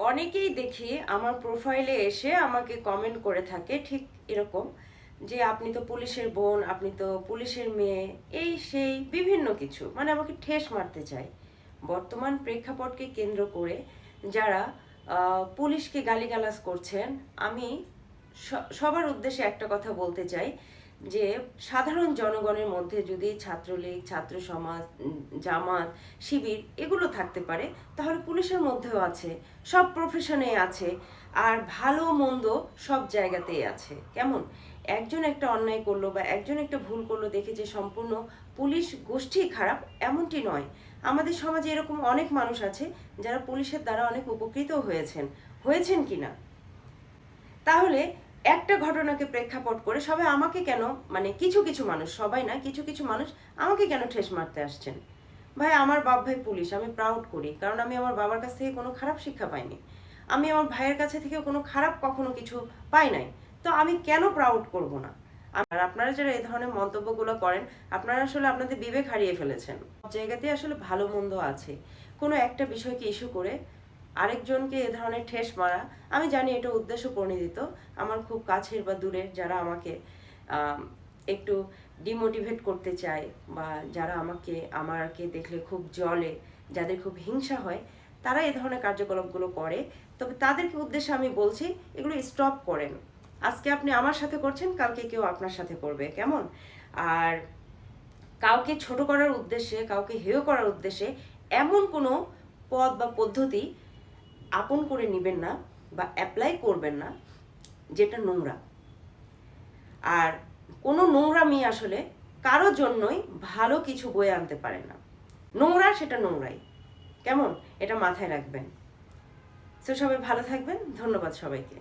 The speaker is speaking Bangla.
অনেকেই দেখি আমার প্রোফাইলে এসে আমাকে কমেন্ট করে থাকে ঠিক এরকম যে আপনি তো পুলিশের বোন, আপনি তো পুলিশের মেয়ে, এই সেই বিভিন্ন কিছু মানে আমাকে ঠেস মারতে চায়। বর্তমান প্রেক্ষাপটকে কেন্দ্র করে যারা পুলিশকে গালিগালাজ করছেন, আমি সবার উদ্দেশ্যে একটা কথা বলতে চাই যে সাধারণ জনগণের মধ্যে যদি ছাত্রলীগ, ছাত্র সমাজ, জামাত, শিবির এগুলো থাকতে পারে, তাহলে পুলিশের মধ্যেও আছে, সব প্রফেশনে আছে, আর ভালো মন্দ সব জায়গাতেই আছে। কেমন একজন একটা অন্যায় করলো বা একজন একটা ভুল করলো দেখে যে সম্পূর্ণ পুলিশ গোষ্ঠী খারাপ এমনটি নয়। আমাদের সমাজে এরকম অনেক মানুষ আছে যারা পুলিশের দ্বারা অনেক উপকৃত হয়েছেন কিনা। তাহলে একটা ঘটনাকে প্রেক্ষাপট করে সবাই আমাকে কেন, মানে কিছু কিছু মানুষ, সবাই না, কিছু কিছু মানুষ আমাকে কেন ঠেস মারতে আসছেন? ভাই, আমার বাপ ভাই পুলিশ, আমি প্রাউড করি, কারণ আমি আমার বাবার কাছ থেকে কোনো খারাপ শিক্ষা পাইনি, আমি আমার ভাইয়ের কাছে থেকে কোনো খারাপ কখনো কিছু পাই নাই, তো আমি কেন প্রাউড করব না? আর আপনারা যারা এই ধরনের মন্তব্যগুলো করেন, আপনারা আসলে আপনাদের বিবেক হারিয়ে ফেলেছেন। সব জায়গাতেই আসলে ভালো মন্দ আছে। কোনো একটা বিষয়কে ইস্যু করে আরেকজনকে এ ধরনের ঠেস মারা, আমি জানি এটা উদ্দেশ্য প্রণোদিত। আমার খুব কাছের বা দূরের যারা আমাকে একটু ডিমোটিভেট করতে চায় বা যারা আমাকে দেখলে খুব জ্বলে, যাদের খুব হিংসা হয়, তারা এই ধরনের কার্যকলাপগুলো করে। তবে তাদেরকে উদ্দেশ্যে আমি বলছি, এগুলো স্টপ করেন। আজকে আপনি আমার সাথে করছেন, কালকে কেউ আপনার সাথে করবে, কেমন? আর কাউকে ছোট করার উদ্দেশ্যে, কাউকে হেয় করার উদ্দেশ্যে এমন কোনো পদ বা পদ্ধতি আপন করে নেবেন না বা অ্যাপ্লাই করবেন না যেটা নোংরা। আর কোনো নোংরামি আসলে কারোর জন্যই ভালো কিছু বয়ে আনতে পারে না। নোংরা সেটা নোংরাই, কেমন? এটা মাথায় রাখবেন। সো সবাই ভালো থাকবেন, ধন্যবাদ সবাইকে।